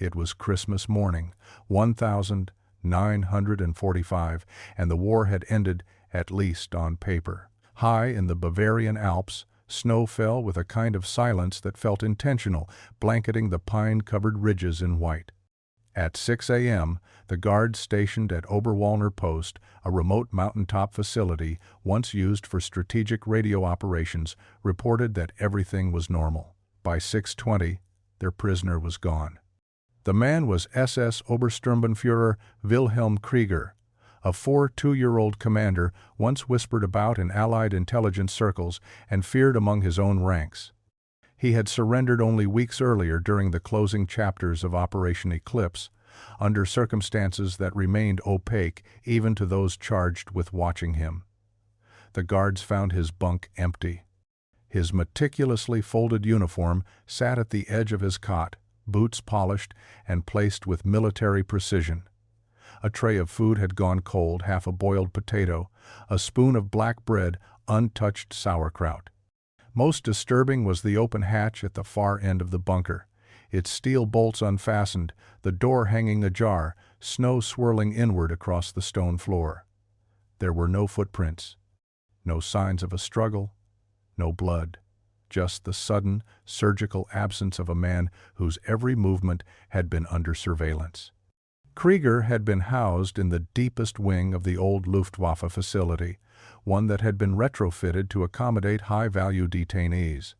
It was Christmas morning, 1945, and the war had ended, at least on paper. High in the Bavarian Alps, snow fell with a kind of silence that felt intentional, blanketing the pine-covered ridges in white. At 6 a.m., the guards stationed at Oberwallner Post, a remote mountaintop facility once used for strategic radio operations, reported that everything was normal. By 6:20, their prisoner was gone. The man was SS Obersturmbannführer Wilhelm Krieger, a 42-year-old commander once whispered about in Allied intelligence circles and feared among his own ranks. He had surrendered only weeks earlier during the closing chapters of Operation Eclipse, under circumstances that remained opaque even to those charged with watching him. The guards found his bunk empty. His meticulously folded uniform sat at the edge of his cot, boots polished and placed with military precision. A tray of food had gone cold, half a boiled potato, a spoon of black bread, untouched sauerkraut. Most disturbing was the open hatch at the far end of the bunker, its steel bolts unfastened, the door hanging ajar, snow swirling inward across the stone floor. There were no footprints, no signs of a struggle, no blood, just the sudden, surgical absence of a man whose every movement had been under surveillance. Krieger had been housed in the deepest wing of the old Luftwaffe facility, one that had been retrofitted to accommodate high-value detainees.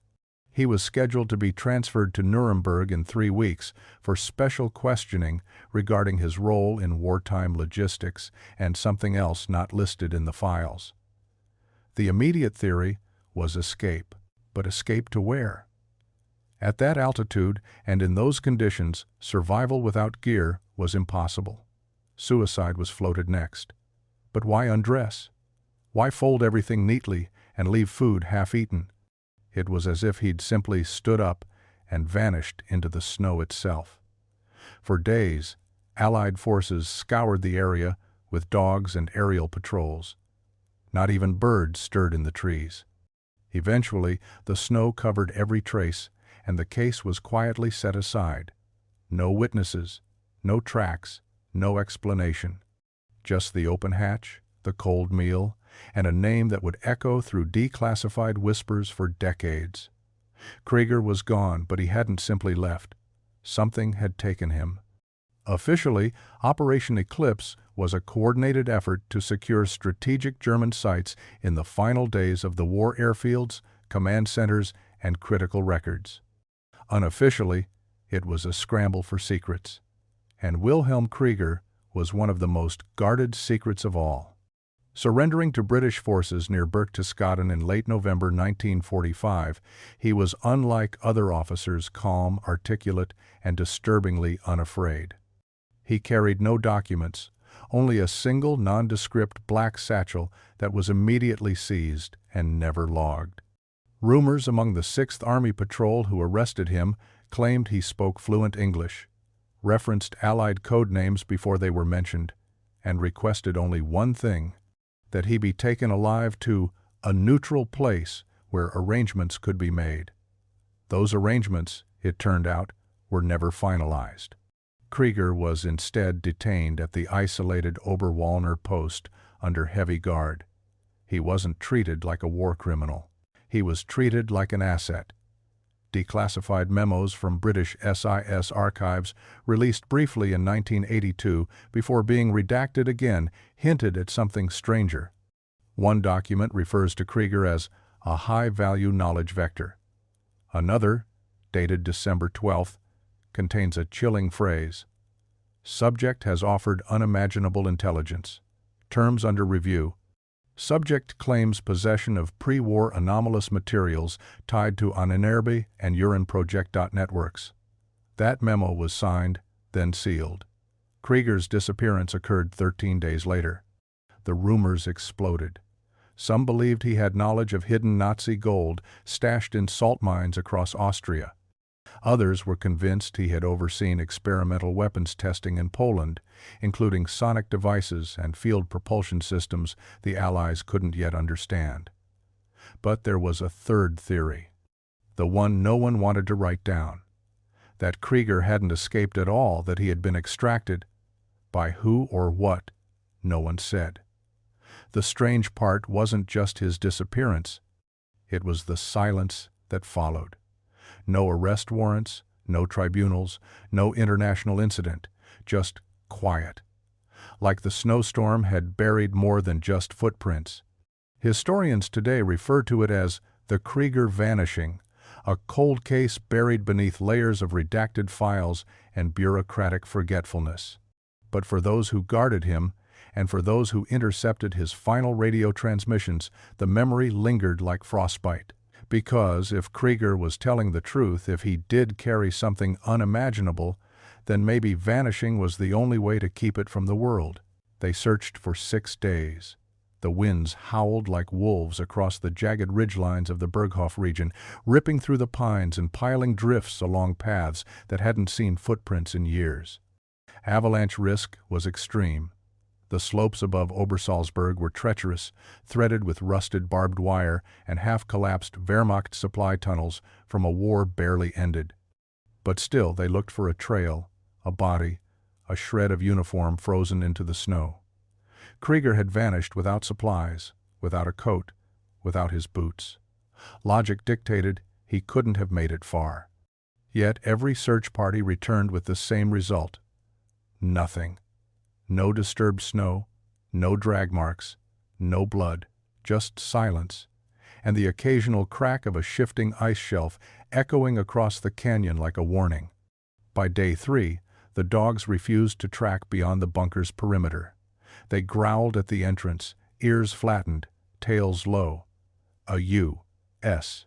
He was scheduled to be transferred to Nuremberg in 3 weeks for special questioning regarding his role in wartime logistics and something else not listed in the files. The immediate theory was escape. But escape to where? At that altitude and in those conditions, survival without gear was impossible. Suicide was floated next. But why undress? Why fold everything neatly and leave food half-eaten? It was as if he'd simply stood up and vanished into the snow itself. For days, Allied forces scoured the area with dogs and aerial patrols. Not even birds stirred in the trees. Eventually, the snow covered every trace, and the case was quietly set aside. No witnesses, no tracks, no explanation. Just the open hatch, the cold meal, and a name that would echo through declassified whispers for decades. Krieger was gone, but he hadn't simply left. Something had taken him. Officially, Operation Eclipse was a coordinated effort to secure strategic German sites in the final days of the war, airfields, command centers, and critical records. Unofficially, it was a scramble for secrets. And Wilhelm Krieger was one of the most guarded secrets of all. Surrendering to British forces near Berchtesgaden in late November 1945, he was unlike other officers, calm, articulate, and disturbingly unafraid. He carried no documents, only a single nondescript black satchel that was immediately seized and never logged. Rumors among the 6th Army Patrol who arrested him claimed he spoke fluent English, referenced Allied code names before they were mentioned, and requested only one thing: that he be taken alive to a neutral place where arrangements could be made. Those arrangements, it turned out, were never finalized. Krieger was instead detained at the isolated Oberwallner Post under heavy guard. He wasn't treated like a war criminal. He was treated like an asset. Declassified memos from British SIS archives, released briefly in 1982 before being redacted again, hinted at something stranger. One document refers to Krieger as a high-value knowledge vector. Another, dated December 12th, contains a chilling phrase: "Subject has offered unimaginable intelligence. Terms under review. Subject claims possession of pre-war anomalous materials tied to Ahnenerbe and Uranproject networks." That memo was signed, then sealed. Krieger's disappearance occurred 13 days later. The rumors exploded. Some believed he had knowledge of hidden Nazi gold stashed in salt mines across Austria. Others were convinced he had overseen experimental weapons testing in Poland, including sonic devices and field propulsion systems the Allies couldn't yet understand. But there was a third theory, the one no one wanted to write down: That Krieger hadn't escaped at all, that he had been extracted. By who or what, no one said. The strange part wasn't just his disappearance. It was the silence that followed. No arrest warrants, no tribunals, no international incident, just quiet. Like the snowstorm had buried more than just footprints. Historians today refer to it as the Krieger vanishing, a cold case buried beneath layers of redacted files and bureaucratic forgetfulness. But for those who guarded him, and for those who intercepted his final radio transmissions, the memory lingered like frostbite. Because if Krieger was telling the truth, if he did carry something unimaginable, then maybe vanishing was the only way to keep it from the world. They searched for 6 days. The winds howled like wolves across the jagged ridgelines of the Berghof region, ripping through the pines and piling drifts along paths that hadn't seen footprints in years. Avalanche risk was extreme. The slopes above Obersalzberg were treacherous, threaded with rusted barbed wire and half-collapsed Wehrmacht supply tunnels from a war barely ended. But still they looked for a trail, a body, a shred of uniform frozen into the snow. Krieger had vanished without supplies, without a coat, without his boots. Logic dictated he couldn't have made it far. Yet every search party returned with the same result. Nothing. No disturbed snow, no drag marks, no blood, just silence, and the occasional crack of a shifting ice shelf echoing across the canyon like a warning. By day 3, the dogs refused to track beyond the bunker's perimeter. They growled at the entrance, ears flattened, tails low. A U.S.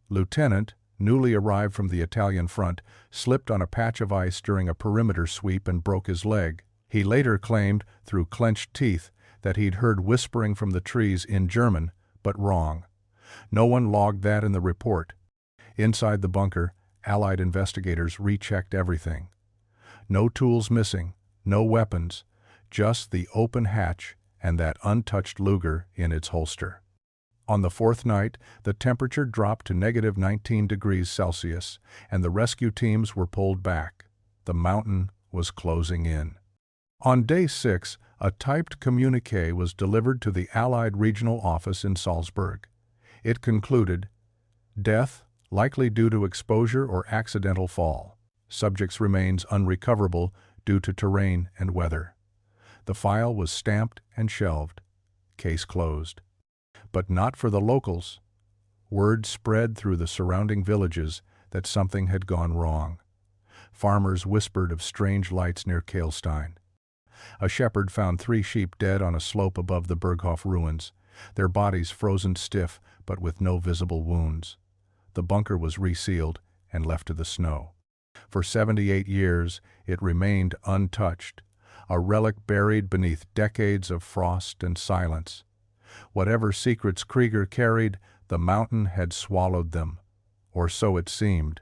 lieutenant, newly arrived from the Italian front, slipped on a patch of ice during a perimeter sweep and broke his leg. He later claimed, through clenched teeth, that he'd heard whispering from the trees in German, but wrong. No one logged that in the report. Inside the bunker, Allied investigators rechecked everything. No tools missing, no weapons, just the open hatch and that untouched Luger in its holster. On the 4th night, the temperature dropped to -19 degrees Celsius, and the rescue teams were pulled back. The mountain was closing in. On day 6, a typed communiqué was delivered to the Allied regional office in Salzburg. It concluded, "Death, likely due to exposure or accidental fall. Subject's remains unrecoverable due to terrain and weather." The file was stamped and shelved. Case closed. But not for the locals. Word spread through the surrounding villages that something had gone wrong. Farmers whispered of strange lights near Kahlstein. A shepherd found 3 sheep dead on a slope above the Berghof ruins, their bodies frozen stiff but with no visible wounds. The bunker was resealed and left to the snow. For 78 years it remained untouched, a relic buried beneath decades of frost and silence. Whatever secrets Krieger carried, the mountain had swallowed them, or so it seemed.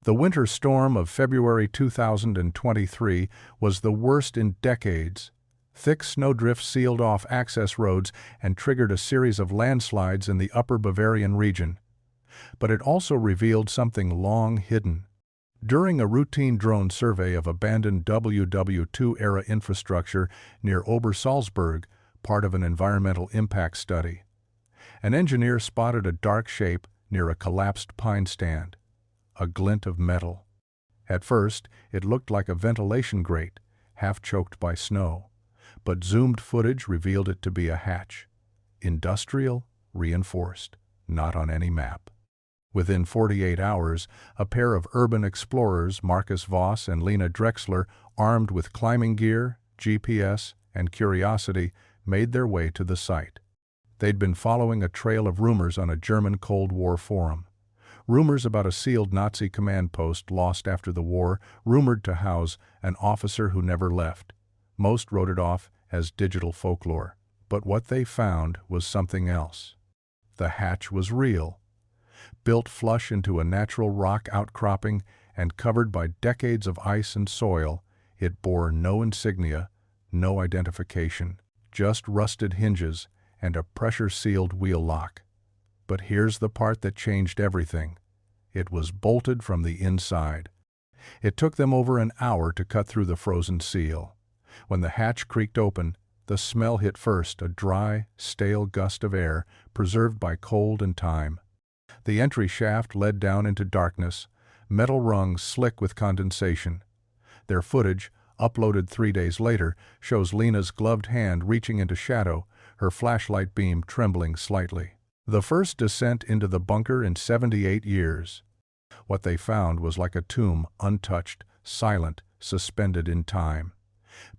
The winter storm of February 2023 was the worst in decades. Thick snowdrifts sealed off access roads and triggered a series of landslides in the upper Bavarian region. But it also revealed something long hidden. During a routine drone survey of abandoned WW2-era infrastructure near Obersalzberg, part of an environmental impact study, an engineer spotted a dark shape near a collapsed pine stand, a glint of metal. At first, it looked like a ventilation grate, half choked by snow, but zoomed footage revealed it to be a hatch. Industrial, reinforced, not on any map. Within 48 hours, a pair of urban explorers, Marcus Voss and Lena Drexler, armed with climbing gear, GPS, and curiosity, made their way to the site. They'd been following a trail of rumors on a German Cold War forum. Rumors about a sealed Nazi command post lost after the war, rumored to house an officer who never left. Most wrote it off as digital folklore. But what they found was something else. The hatch was real. Built flush into a natural rock outcropping and covered by decades of ice and soil, it bore no insignia, no identification, just rusted hinges and a pressure-sealed wheel lock. But here's the part that changed everything. It was bolted from the inside. It took them over an hour to cut through the frozen seal. When the hatch creaked open, the smell hit first, a dry, stale gust of air preserved by cold and time. The entry shaft led down into darkness, metal rungs slick with condensation. Their footage, uploaded 3 days later, shows Lena's gloved hand reaching into shadow, her flashlight beam trembling slightly. The first descent into the bunker in 78 years. What they found was like a tomb, untouched, silent, suspended in time.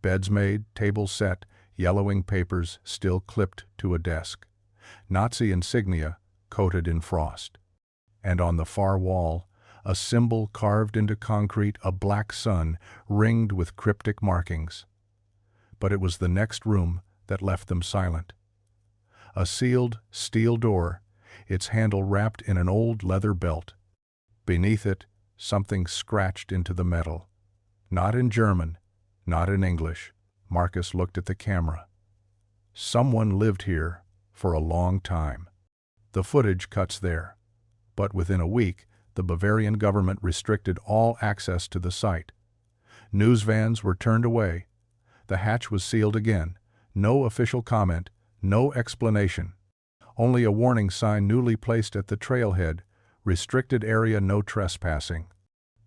Beds made, tables set, yellowing papers still clipped to a desk. Nazi insignia coated in frost. And on the far wall, a symbol carved into concrete, a black sun ringed with cryptic markings. But it was the next room that left them silent. A sealed steel door, its handle wrapped in an old leather belt. Beneath it, something scratched into the metal. Not in German, not in English. Marcus looked at the camera. Someone lived here for a long time. The footage cuts there. But within a week, the Bavarian government restricted all access to the site. News vans were turned away. The hatch was sealed again. No official comment, no explanation. Only a warning sign newly placed at the trailhead, restricted area, no trespassing.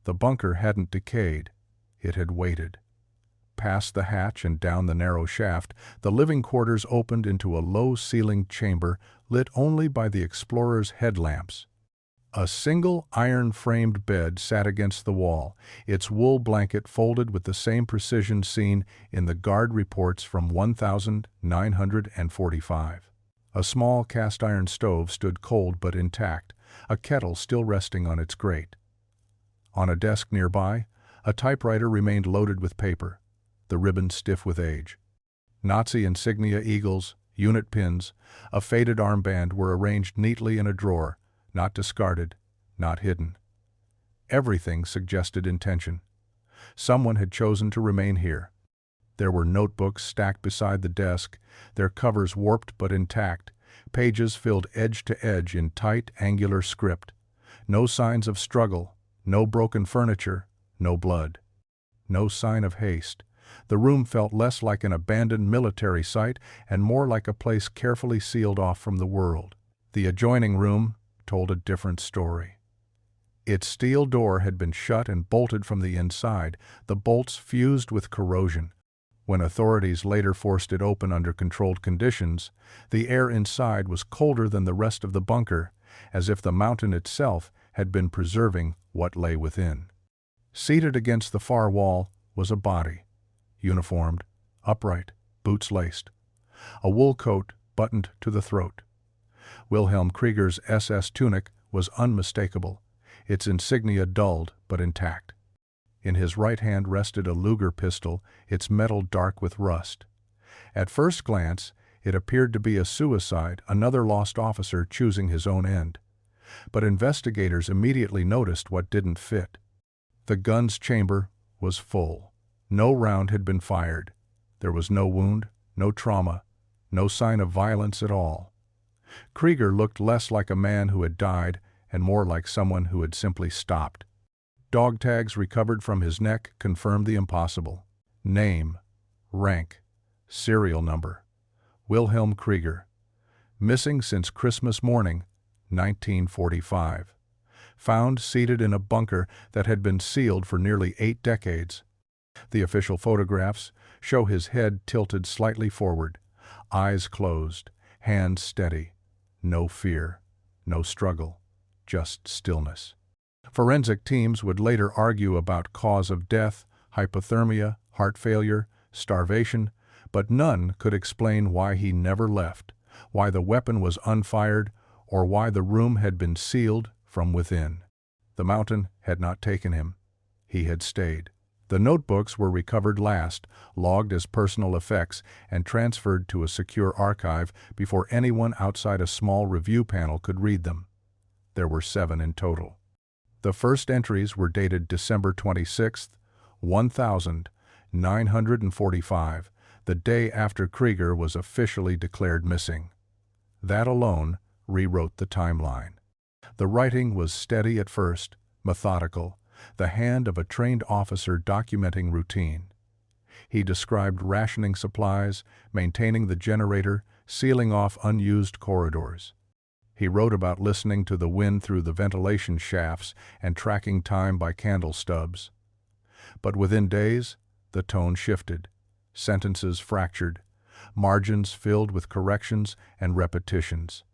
The bunker hadn't decayed. It had waited. Past the hatch and down the narrow shaft, the living quarters opened into a low-ceilinged chamber lit only by the explorers' headlamps. A single iron-framed bed sat against the wall, its wool blanket folded with the same precision seen in the guard reports from 1945. A small cast-iron stove stood cold but intact, a kettle still resting on its grate. On a desk nearby, a typewriter remained loaded with paper, the ribbon stiff with age. Nazi insignia, eagles, unit pins, a faded armband were arranged neatly in a drawer, not discarded, not hidden. Everything suggested intention. Someone had chosen to remain here. There were notebooks stacked beside the desk, their covers warped but intact, pages filled edge to edge in tight, angular script. No signs of struggle, no broken furniture, no blood. No sign of haste. The room felt less like an abandoned military site and more like a place carefully sealed off from the world. The adjoining room told a different story. Its steel door had been shut and bolted from the inside, the bolts fused with corrosion. When authorities later forced it open under controlled conditions, the air inside was colder than the rest of the bunker, as if the mountain itself had been preserving what lay within. Seated against the far wall was a body, uniformed, upright, boots laced, a wool coat buttoned to the throat. Wilhelm Krieger's SS tunic was unmistakable, its insignia dulled but intact. In his right hand rested a Luger pistol, its metal dark with rust. At first glance, it appeared to be a suicide, another lost officer choosing his own end. But investigators immediately noticed what didn't fit. The gun's chamber was full. No round had been fired. There was no wound, no trauma, no sign of violence at all. Krieger looked less like a man who had died and more like someone who had simply stopped. Dog tags recovered from his neck confirmed the impossible. Name, rank, serial number. Wilhelm Krieger. Missing since Christmas morning, 1945. Found seated in a bunker that had been sealed for nearly 8 decades. The official photographs show his head tilted slightly forward, eyes closed, hands steady. No fear, no struggle, just stillness. Forensic teams would later argue about cause of death, hypothermia, heart failure, starvation, but none could explain why he never left, why the weapon was unfired, or why the room had been sealed from within. The mountain had not taken him. He had stayed. The notebooks were recovered last, logged as personal effects, and transferred to a secure archive before anyone outside a small review panel could read them. There were 7 in total. The first entries were dated December 26, 1945, the day after Krieger was officially declared missing. That alone rewrote the timeline. The writing was steady at first, methodical, the hand of a trained officer documenting routine. He described rationing supplies, maintaining the generator, sealing off unused corridors. He wrote about listening to the wind through the ventilation shafts and tracking time by candle stubs. But within days, the tone shifted. Sentences fractured, margins filled with corrections and repetitions.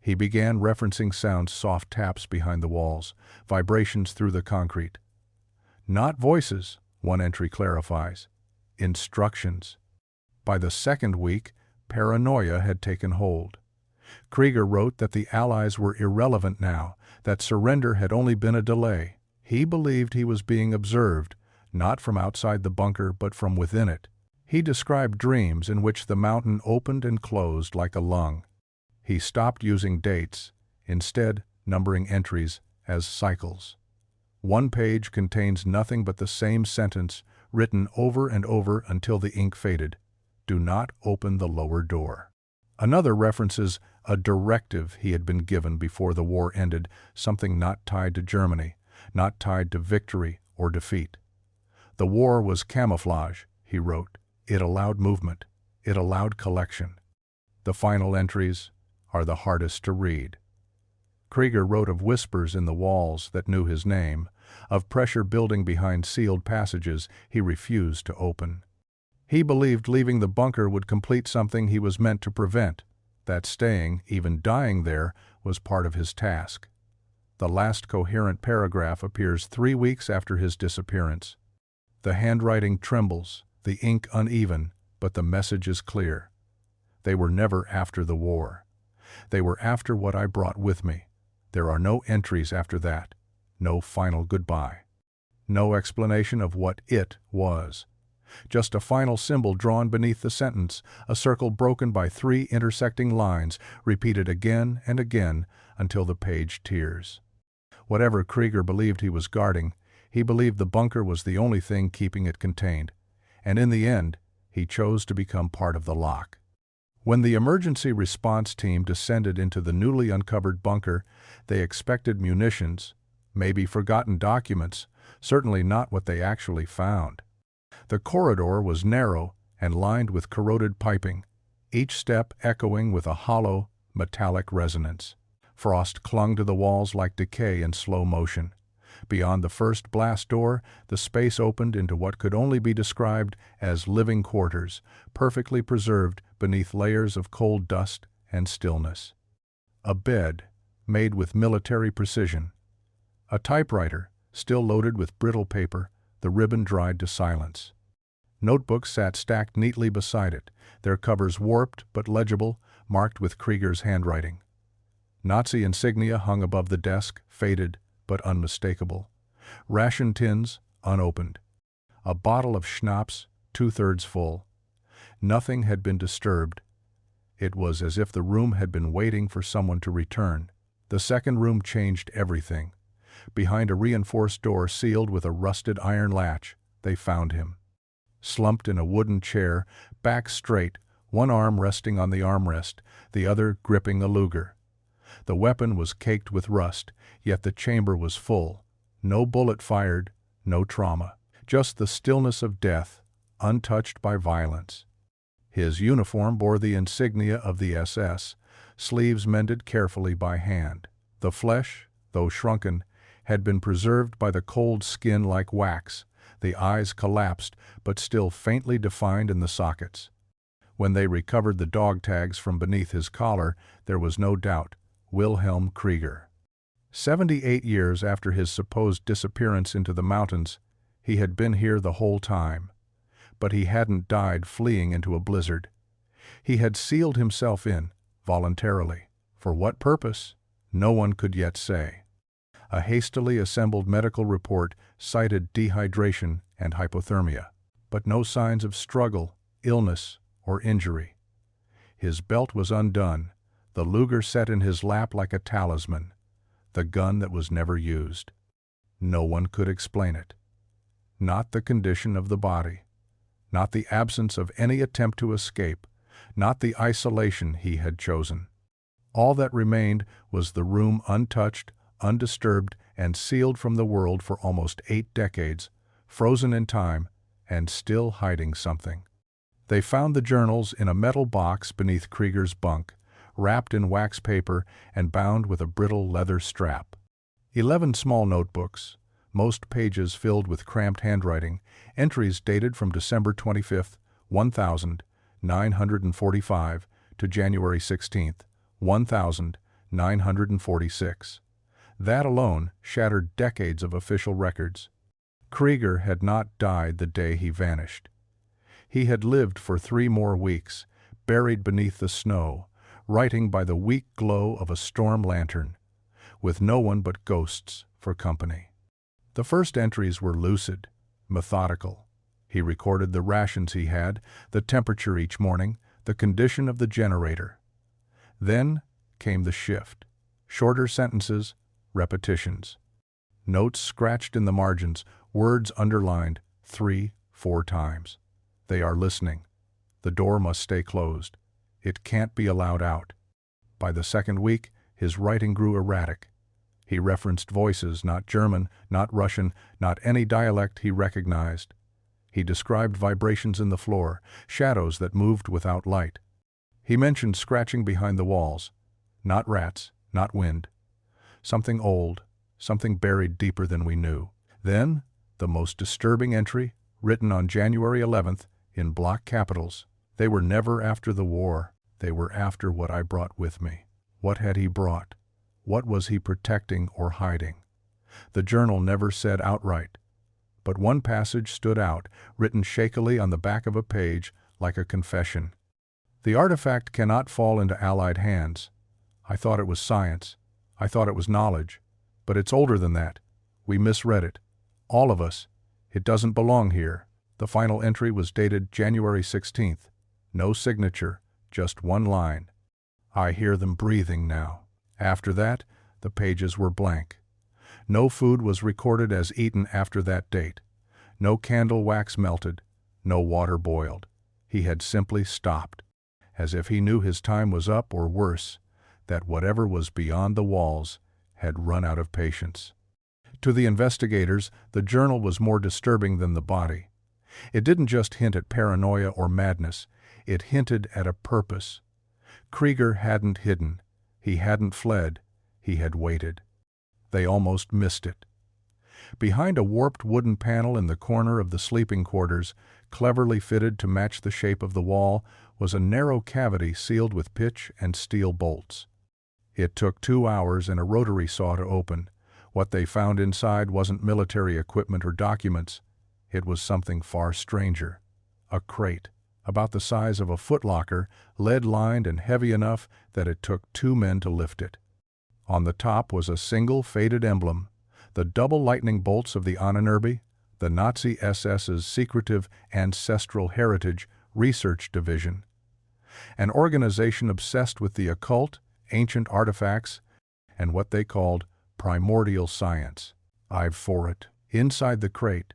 He began referencing sounds, soft taps behind the walls, vibrations through the concrete. Not voices, one entry clarifies. Instructions. By the second week, paranoia had taken hold. Krieger wrote that the Allies were irrelevant now, that surrender had only been a delay. He believed he was being observed, not from outside the bunker but from within it. He described dreams in which the mountain opened and closed like a lung. He stopped using dates, instead numbering entries as cycles. One page contains nothing but the same sentence, written over and over until the ink faded. Do not open the lower door. Another references a directive he had been given before the war ended, something not tied to Germany, not tied to victory or defeat. The war was camouflage, he wrote. It allowed movement. It allowed collection. The final entries are the hardest to read. Krieger wrote of whispers in the walls that knew his name, of pressure building behind sealed passages he refused to open. He believed leaving the bunker would complete something he was meant to prevent, that staying, even dying there, was part of his task. The last coherent paragraph appears 3 weeks after his disappearance. The handwriting trembles, the ink uneven, but the message is clear. They were never after the war. They were after what I brought with me. There are no entries after that, no final goodbye. No explanation of what it was. Just a final symbol drawn beneath the sentence, a circle broken by 3 intersecting lines, repeated again and again until the page tears. Whatever Krieger believed he was guarding, he believed the bunker was the only thing keeping it contained, and in the end, he chose to become part of the lock. When the emergency response team descended into the newly uncovered bunker, they expected munitions, maybe forgotten documents, certainly not what they actually found. The corridor was narrow and lined with corroded piping, each step echoing with a hollow, metallic resonance. Frost clung to the walls like decay in slow motion. Beyond the first blast door, the space opened into what could only be described as living quarters, perfectly preserved beneath layers of cold dust and stillness. A bed, made with military precision. A typewriter, still loaded with brittle paper, the ribbon dried to silence. Notebooks sat stacked neatly beside it, their covers warped but legible, marked with Krieger's handwriting. Nazi insignia hung above the desk, faded but unmistakable. Ration tins, unopened. A bottle of schnapps, 2/3 full. Nothing had been disturbed. It was as if the room had been waiting for someone to return. The second room changed everything. Behind a reinforced door sealed with a rusted iron latch, they found him. Slumped in a wooden chair, back straight, one arm resting on the armrest, the other gripping a Luger. The weapon was caked with rust, yet the chamber was full. No bullet fired, no trauma. Just the stillness of death, untouched by violence. His uniform bore the insignia of the SS, sleeves mended carefully by hand. The flesh, though shrunken, had been preserved by the cold skin like wax, the eyes collapsed but still faintly defined in the sockets. When they recovered the dog tags from beneath his collar, there was no doubt. Wilhelm Krieger. 78 years after his supposed disappearance into the mountains, he had been here the whole time. But he hadn't died fleeing into a blizzard. He had sealed himself in, voluntarily. For what purpose? No one could yet say. A hastily assembled medical report cited dehydration and hypothermia, but no signs of struggle, illness, or injury. His belt was undone, the Luger set in his lap like a talisman, the gun that was never used. No one could explain it. Not the condition of the body, not the absence of any attempt to escape, not the isolation he had chosen. All that remained was the room untouched, undisturbed, and sealed from the world for almost 8 decades, frozen in time, and still hiding something. They found the journals in a metal box beneath Krieger's bunk, wrapped in wax paper and bound with a brittle leather strap. 11 small notebooks, most pages filled with cramped handwriting, entries dated from December 25, 1945 to January 16, 1946. That alone shattered decades of official records. Krieger had not died the day he vanished. He had lived for 3 more weeks, buried beneath the snow, writing by the weak glow of a storm lantern, with no one but ghosts for company. The first entries were lucid, methodical. He recorded the rations he had, the temperature each morning, the condition of the generator. Then came the shift. Shorter sentences, repetitions. Notes scratched in the margins, words underlined 3, 4 times. They are listening. The door must stay closed. It can't be allowed out. By the second week, his writing grew erratic. He referenced voices, not German, not Russian, not any dialect he recognized. He described vibrations in the floor, shadows that moved without light. He mentioned scratching behind the walls. Not rats, not wind. Something old, something buried deeper than we knew. Then, the most disturbing entry, written on January 11th, in block capitals. They were never after the war. They were after what I brought with me. What had he brought? What was he protecting or hiding? The journal never said outright, but one passage stood out, written shakily on the back of a page, like a confession. The artifact cannot fall into Allied hands. I thought it was science. I thought it was knowledge. But it's older than that. We misread it. All of us. It doesn't belong here. The final entry was dated January 16th. No signature, just one line. I hear them breathing now. After that, the pages were blank. No food was recorded as eaten after that date. No candle wax melted. No water boiled. He had simply stopped, as if he knew his time was up, or worse, that whatever was beyond the walls had run out of patience. To the investigators, the journal was more disturbing than the body. It didn't just hint at paranoia or madness. It hinted at a purpose. Krieger hadn't hidden. He hadn't fled. He had waited. They almost missed it. Behind a warped wooden panel in the corner of the sleeping quarters, cleverly fitted to match the shape of the wall, was a narrow cavity sealed with pitch and steel bolts. It took 2 hours and a rotary saw to open. What they found inside wasn't military equipment or documents. It was something far stranger. A crate, about the size of a footlocker, lead-lined and heavy enough that it took 2 men to lift it. On the top was a single faded emblem, the double lightning bolts of the Ahnenerbe, the Nazi SS's secretive ancestral heritage research division, an organization obsessed with the occult, ancient artifacts, and what they called primordial science. I've for it. Inside the crate,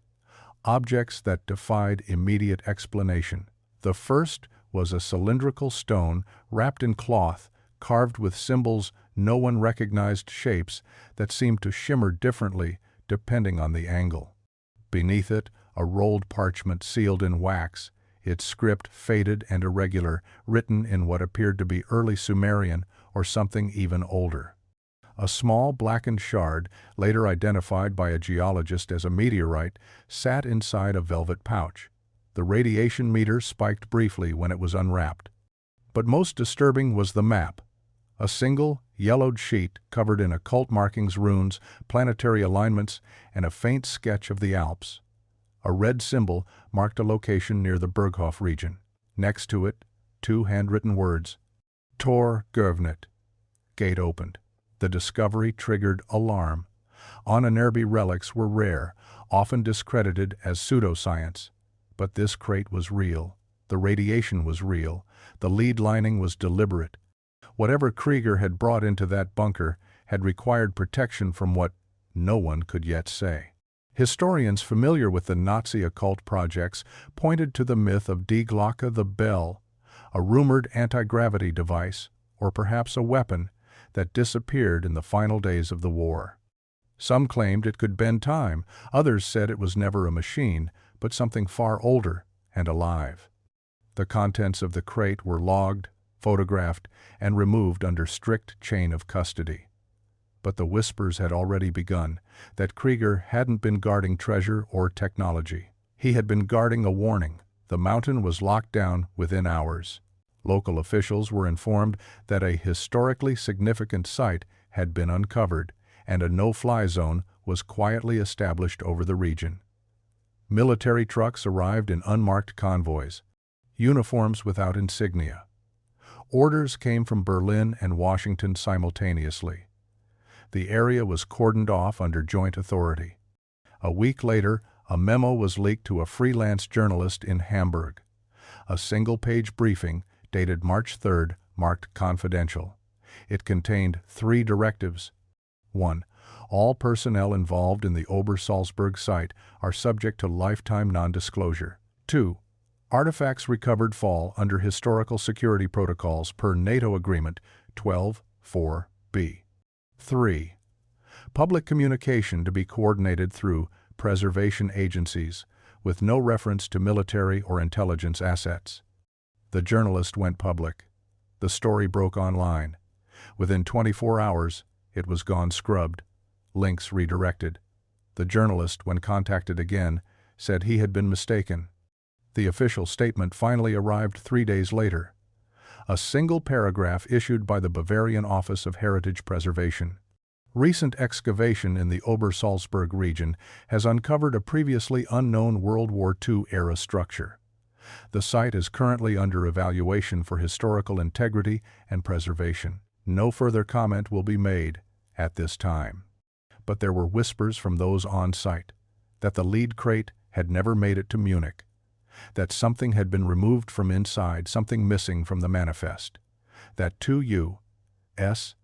objects that defied immediate explanation. The first was a cylindrical stone wrapped in cloth, carved with symbols no one recognized, shapes that seemed to shimmer differently depending on the angle. Beneath it, a rolled parchment sealed in wax, its script faded and irregular, written in what appeared to be early Sumerian or something even older. A small blackened shard, later identified by a geologist as a meteorite, sat inside a velvet pouch. The radiation meter spiked briefly when it was unwrapped. But most disturbing was the map. A single, yellowed sheet covered in occult markings, runes, planetary alignments, and a faint sketch of the Alps. A red symbol marked a location near the Berghof region. Next to it, 2 handwritten words. Tor geöffnet. Gate opened. The discovery triggered alarm. Ahnenerbe relics were rare, often discredited as pseudoscience. But this crate was real. The radiation was real. The lead lining was deliberate. Whatever Krieger had brought into that bunker had required protection from what no one could yet say. Historians familiar with the Nazi occult projects pointed to the myth of Die Glocke, the bell, a rumored anti-gravity device, or perhaps a weapon, that disappeared in the final days of the war. Some claimed it could bend time, others said it was never a machine, but something far older and alive. The contents of the crate were logged, photographed, and removed under strict chain of custody. But the whispers had already begun that Krieger hadn't been guarding treasure or technology. He had been guarding a warning. The mountain was locked down within hours. Local officials were informed that a historically significant site had been uncovered, and a no-fly zone was quietly established over the region. Military trucks arrived in unmarked convoys, uniforms without insignia. Orders came from Berlin and Washington simultaneously. The area was cordoned off under joint authority. A week later, a memo was leaked to a freelance journalist in Hamburg. A single-page briefing, dated March 3rd, marked confidential. It contained 3 directives. 1. All personnel involved in the Obersalzberg site are subject to lifetime non-disclosure. 2. Artifacts recovered fall under historical security protocols per NATO Agreement 12.4b. 3. Public communication to be coordinated through preservation agencies, with no reference to military or intelligence assets. The journalist went public. The story broke online. Within 24 hours, it was gone scrubbed. Links redirected. The journalist, when contacted again, said he had been mistaken. The official statement finally arrived 3 days later. A single paragraph issued by the Bavarian Office of Heritage Preservation. Recent excavation in the Obersalzberg region has uncovered a previously unknown World War II-era structure. The site is currently under evaluation for historical integrity and preservation. No further comment will be made at this time. But there were whispers from those on site that the lead crate had never made it to Munich, that something had been removed from inside, something missing from the manifest, that 2 U.S.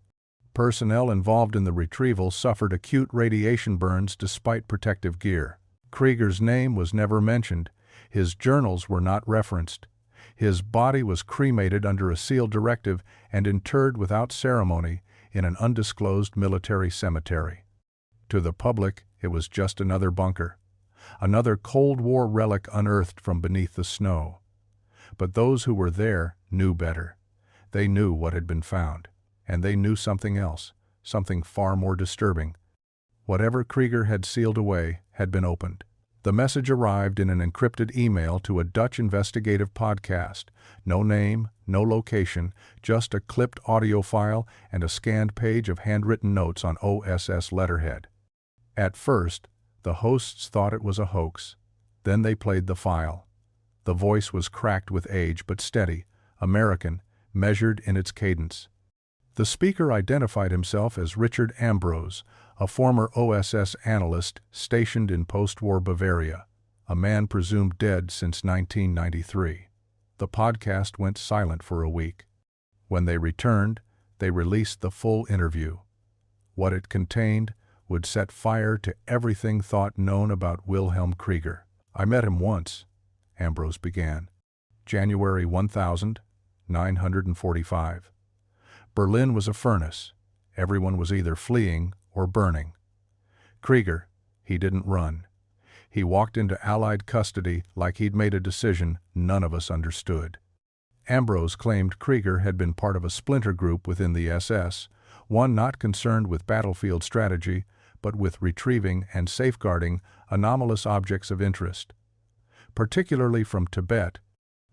personnel involved in the retrieval suffered acute radiation burns despite protective gear. Krieger's name was never mentioned. His journals were not referenced. His body was cremated under a sealed directive and interred without ceremony in an undisclosed military cemetery. To the public, it was just another bunker, another Cold War relic unearthed from beneath the snow. But those who were there knew better. They knew what had been found, and they knew something else, something far more disturbing. Whatever Krieger had sealed away had been opened. The message arrived in an encrypted email to a Dutch investigative podcast. No name, no location, just a clipped audio file and a scanned page of handwritten notes on OSS letterhead. At first, the hosts thought it was a hoax. Then they played the file. The voice was cracked with age but steady, American, measured in its cadence. The speaker identified himself as Richard Ambrose, a former OSS analyst stationed in post-war Bavaria, a man presumed dead since 1993. The podcast went silent for a week. When they returned, they released the full interview. What it contained would set fire to everything thought known about Wilhelm Krieger. "I met him once," Ambrose began. January 1945. Berlin was a furnace. Everyone was either fleeing or burning. Krieger, he didn't run. He walked into Allied custody like he'd made a decision none of us understood. Ambrose claimed Krieger had been part of a splinter group within the SS, one not concerned with battlefield strategy, but with retrieving and safeguarding anomalous objects of interest, particularly from Tibet,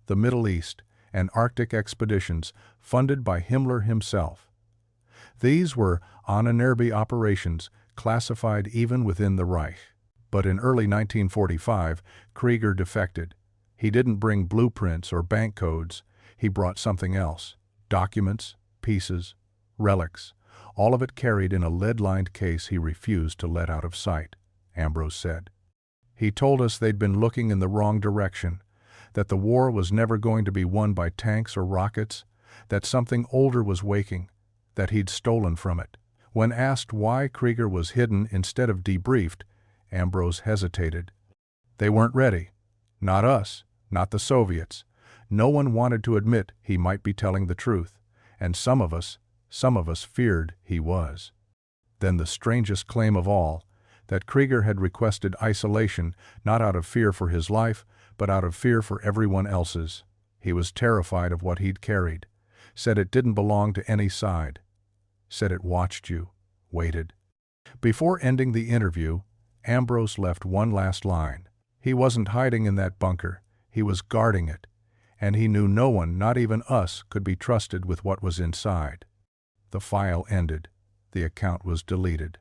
the Middle East, and Arctic expeditions funded by Himmler himself. These were Ahnenerbe operations, classified even within the Reich. But in early 1945, Krieger defected. He didn't bring blueprints or bank codes. He brought something else: documents, pieces, relics, all of it carried in a lead-lined case he refused to let out of sight, Ambrose said. He told us they'd been looking in the wrong direction, that the war was never going to be won by tanks or rockets, that something older was waking, that he'd stolen from it. When asked why Krieger was hidden instead of debriefed, Ambrose hesitated. They weren't ready. Not us, not the Soviets. No one wanted to admit he might be telling the truth, and some of us feared he was. Then the strangest claim of all, that Krieger had requested isolation not out of fear for his life, but out of fear for everyone else's. He was terrified of what he'd carried, said it didn't belong to any side, said it watched you, waited. Before ending the interview, Ambrose left one last line. He wasn't hiding in that bunker, he was guarding it, and he knew no one, not even us, could be trusted with what was inside. The file ended. The account was deleted.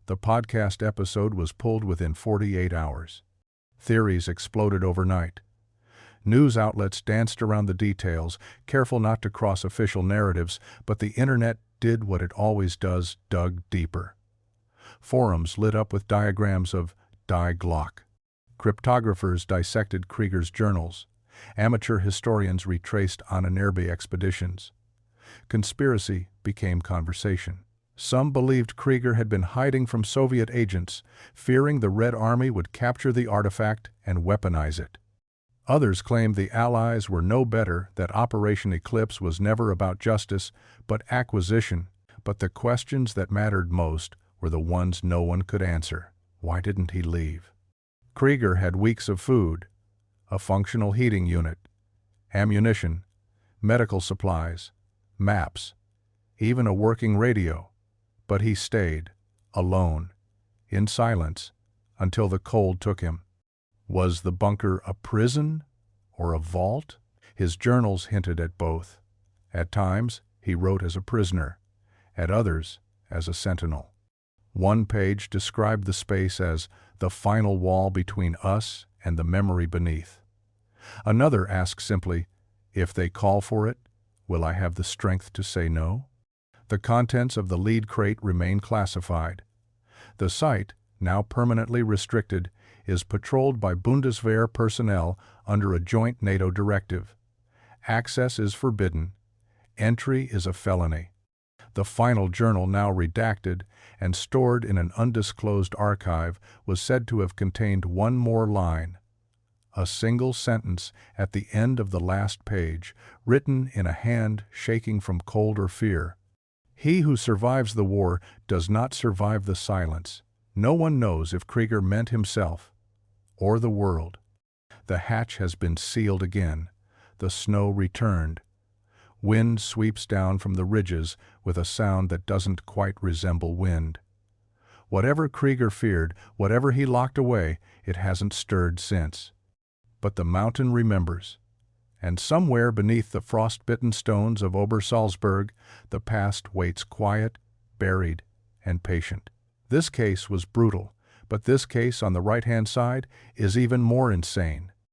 The podcast episode was pulled within 48 hours. Theories exploded overnight. News outlets danced around the details, careful not to cross official narratives, but the internet did what it always does, dug deeper. Forums lit up with diagrams of Die Glock. Cryptographers dissected Krieger's journals. Amateur historians retraced Ahnenerbe expeditions. Conspiracy became conversation. Some believed Krieger had been hiding from Soviet agents, fearing the Red Army would capture the artifact and weaponize it. Others claimed the Allies were no better, that Operation Eclipse was never about justice, but acquisition. But the questions that mattered most were the ones no one could answer. Why didn't he leave? Krieger had weeks of food, a functional heating unit, ammunition, medical supplies, maps, even a working radio. But he stayed, alone, in silence, until the cold took him. Was the bunker a prison or a vault? His journals hinted at both. At times, he wrote as a prisoner, at others, as a sentinel. One page described the space as the final wall between us and the memory beneath. Another asked simply, if they call for it, will I have the strength to say no? The contents of the lead crate remain classified. The site, now permanently restricted, is patrolled by Bundeswehr personnel under a joint NATO directive. Access is forbidden. Entry is a felony. The final journal, now redacted and stored in an undisclosed archive, was said to have contained one more line. A single sentence at the end of the last page, written in a hand shaking from cold or fear. He who survives the war does not survive the silence. No one knows if Krieger meant himself or the world. The hatch has been sealed again. The snow returned. Wind sweeps down from the ridges with a sound that doesn't quite resemble wind. Whatever Krieger feared, whatever he locked away, it hasn't stirred since. But the mountain remembers. And somewhere beneath the frost-bitten stones of Obersalzberg, the past waits quiet, buried, and patient. This case was brutal, but this case on the right-hand side is even more insane.